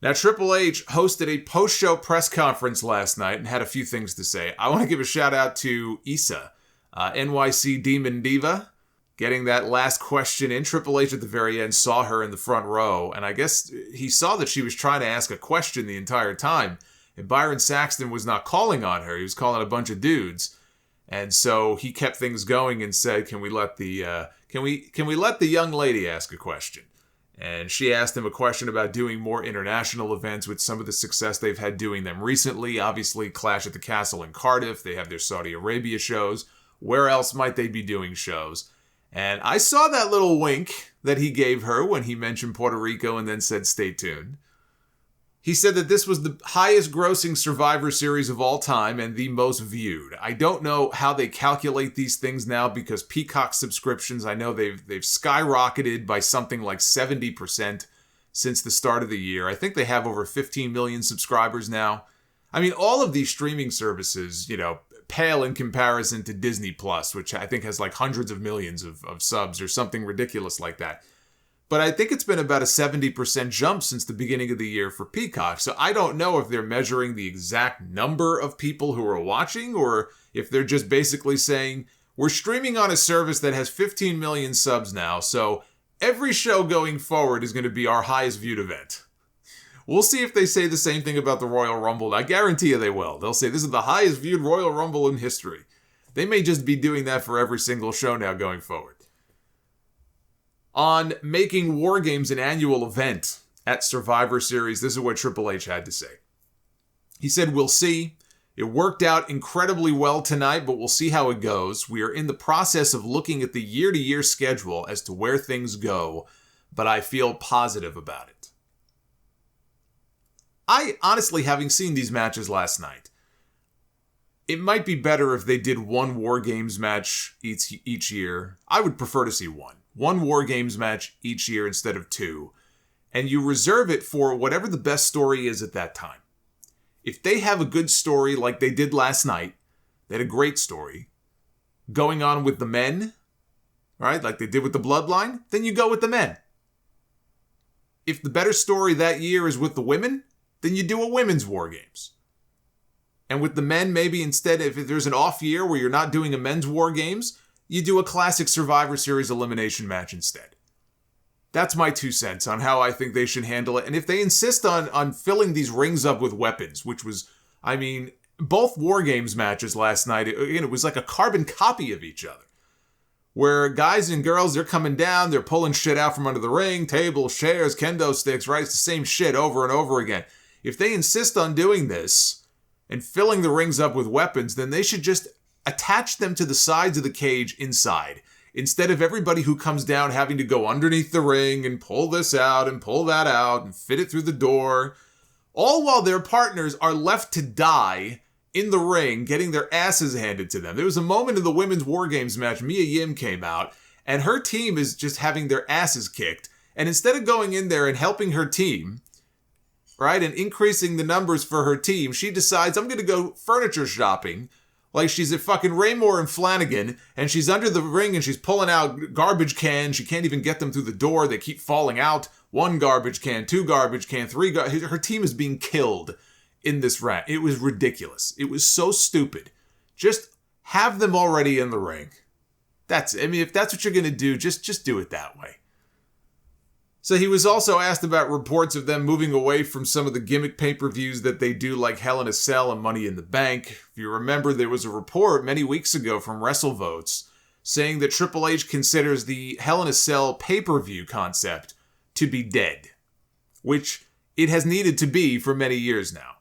Now, Triple H hosted a post-show press conference last night and had a few things to say. I want to give a shout out to Issa, NYC Demon Diva, getting that last question in. Triple H at the very end saw her in the front row, and I guess he saw that she was trying to ask a question the entire time, and Byron Saxton was not calling on her. He was calling a bunch of dudes, and so he kept things going and said, "Can we let the young lady ask a question?" And she asked him a question about doing more international events with some of the success they've had doing them recently. Obviously, Clash at the Castle in Cardiff. They have their Saudi Arabia shows. Where else might they be doing shows? And I saw that little wink that he gave her when he mentioned Puerto Rico and then said, "Stay tuned." He said that this was the highest grossing Survivor Series of all time and the most viewed. I don't know how they calculate these things now because Peacock subscriptions, I know they've skyrocketed by something like 70% since the start of the year. I think they have over 15 million subscribers now. I mean, all of these streaming services, pale in comparison to Disney Plus, which I think has like hundreds of millions of subs or something ridiculous like that. But I think it's been about a 70% jump since the beginning of the year for Peacock. So I don't know if they're measuring the exact number of people who are watching or if they're just basically saying, we're streaming on a service that has 15 million subs now, so every show going forward is going to be our highest viewed event. We'll see if they say the same thing about the Royal Rumble. I guarantee you they will. They'll say this is the highest viewed Royal Rumble in history. They may just be doing that for every single show now going forward. On making WarGames an annual event at Survivor Series, this is what Triple H had to say. He said, "We'll see. It worked out incredibly well tonight, but we'll see how it goes. We are in the process of looking at the year-to-year schedule as to where things go, but I feel positive about it." I honestly, having seen these matches last night, it might be better if they did one WarGames match each year. I would prefer to see one. One WarGames match each year instead of two. And you reserve it for whatever the best story is at that time. If they have a good story like they did last night, they had a great story, going on with the men, right, like they did with the Bloodline, then you go with the men. If the better story that year is with the women, then you do a women's WarGames. And with the men, maybe instead, if there's an off year where you're not doing a men's WarGames, you do a classic Survivor Series elimination match instead. That's my 2 cents on how I think they should handle it. And if they insist on filling these rings up with weapons, which was, both WarGames matches last night, it was like a carbon copy of each other. Where guys and girls, they're coming down, they're pulling shit out from under the ring, tables, chairs, kendo sticks, right? It's the same shit over and over again. If they insist on doing this and filling the rings up with weapons, then they should just attach them to the sides of the cage inside, instead of everybody who comes down having to go underneath the ring and pull this out and pull that out and fit it through the door, all while their partners are left to die in the ring, getting their asses handed to them. There was a moment in the women's WarGames match, Mia Yim came out, and her team is just having their asses kicked, and instead of going in there and helping her team, right, and increasing the numbers for her team, she decides, I'm going to go furniture shopping, like she's at fucking Raymore and Flanagan, and she's under the ring and she's pulling out garbage cans. She can't even get them through the door. They keep falling out. 1 garbage can, 2 garbage can, 3 her team is being killed in this rat. It was ridiculous. It was so stupid. Just have them already in the ring. If that's what you're going to do, just do it that way. So he was also asked about reports of them moving away from some of the gimmick pay-per-views that they do, like Hell in a Cell and Money in the Bank. If you remember, there was a report many weeks ago from WrestleVotes saying that Triple H considers the Hell in a Cell pay-per-view concept to be dead, which it has needed to be for many years now.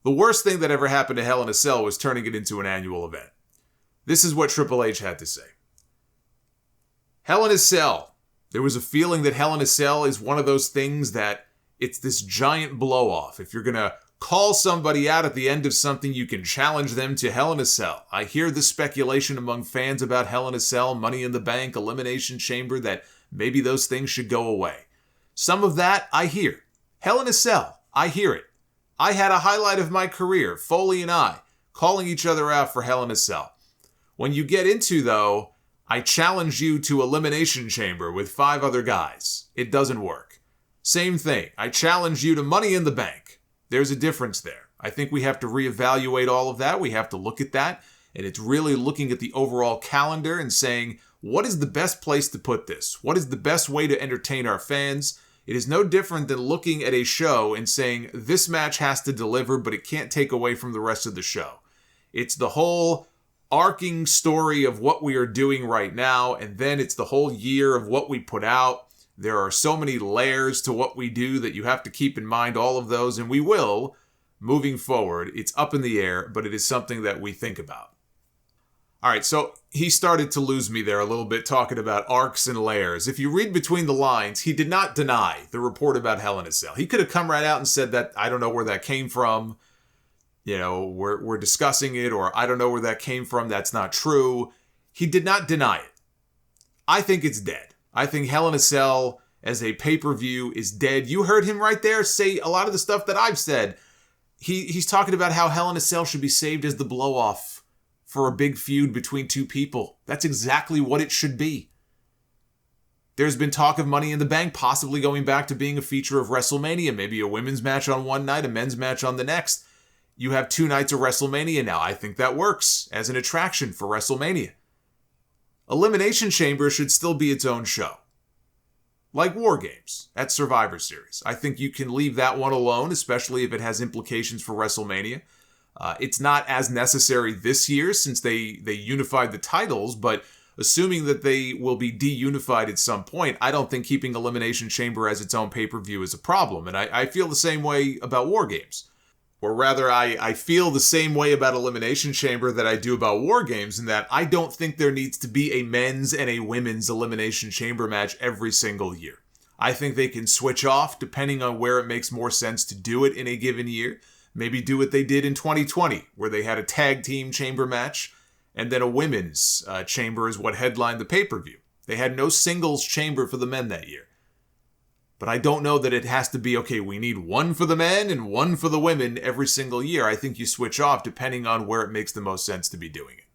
The worst thing that ever happened to Hell in a Cell was turning it into an annual event. This is what Triple H had to say. Hell in a Cell. There was a feeling that Hell in a Cell is one of those things that it's this giant blow-off. If you're going to call somebody out at the end of something, you can challenge them to Hell in a Cell. I hear the speculation among fans about Hell in a Cell, Money in the Bank, Elimination Chamber, that maybe those things should go away. Some of that I hear. Hell in a Cell, I hear it. I had a highlight of my career, Foley and I, calling each other out for Hell in a Cell. When you get into, though, I challenge you to Elimination Chamber with 5 other guys. It doesn't work. Same thing. I challenge you to Money in the Bank. There's a difference there. I think we have to reevaluate all of that. We have to look at that. And it's really looking at the overall calendar and saying, what is the best place to put this? What is the best way to entertain our fans? It is no different than looking at a show and saying, this match has to deliver, but it can't take away from the rest of the show. It's the whole arcing story of what we are doing right now, and then it's the whole year of what we put out. There are so many layers to what we do that you have to keep in mind all of those, and we will, moving forward. It's up in the air, but it is something that we think about. All right, so he started to lose me there a little bit talking about arcs and layers. If you read between the lines, he did not deny the report about Hell in a Cell. He could have come right out and said that, I don't know where that came from. You know, we're discussing it, or I don't know where that came from. That's not true. He did not deny it. I think it's dead. I think Hell in a Cell as a pay-per-view is dead. You heard him right there say a lot of the stuff that I've said. He's talking about how Hell in a Cell should be saved as the blow-off for a big feud between two people. That's exactly what it should be. There's been talk of Money in the Bank possibly going back to being a feature of WrestleMania, maybe a women's match on one night, a men's match on the next. You have 2 nights of WrestleMania now. I think that works as an attraction for WrestleMania. Elimination Chamber should still be its own show. Like WarGames at Survivor Series. I think you can leave that one alone, especially if it has implications for WrestleMania. It's not as necessary this year since they unified the titles, but assuming that they will be de-unified at some point, I don't think keeping Elimination Chamber as its own pay-per-view is a problem. And I feel the same way about WarGames. Or rather, I feel the same way about Elimination Chamber that I do about WarGames, in that I don't think there needs to be a men's and a women's Elimination Chamber match every single year. I think they can switch off depending on where it makes more sense to do it in a given year. Maybe do what they did in 2020, where they had a tag team chamber match, and then a women's chamber is what headlined the pay-per-view. They had no singles chamber for the men that year. But I don't know that it has to be, okay, we need one for the men and one for the women every single year. I think you switch off depending on where it makes the most sense to be doing it.